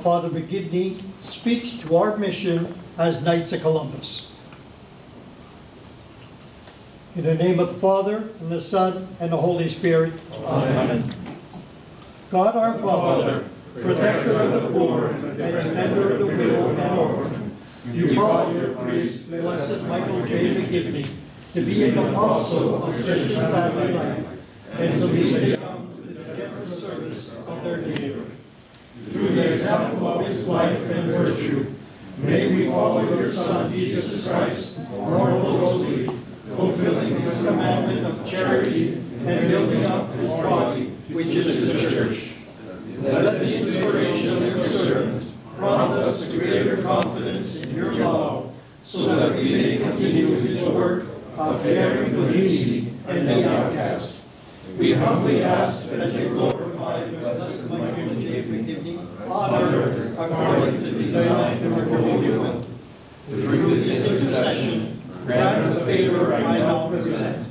Father Giverny speaks to our mission as Knights of Columbus. In the name of the Father, and the Son, and the Holy Spirit. Amen. God our Father, protector of the poor, and defender of the widow and orphan, you called your priest, Blessed Michael J. Giverny, to be an apostle of Christian family life, and to lead the young to the generous service of their neighbor. Through the example of his life and virtue, may we follow your Son, Jesus Christ, more closely, fulfilling his commandment of charity and building up his body, which is the church. Let the inspiration of your servant prompt us to greater confidence in your love, so that we may continue his work of caring for the needy and the outcast. We humbly ask that you glorify Blessed Michael J. Giverny on earth according to the design of your holy will. Through his intercession, grant the favor I now present,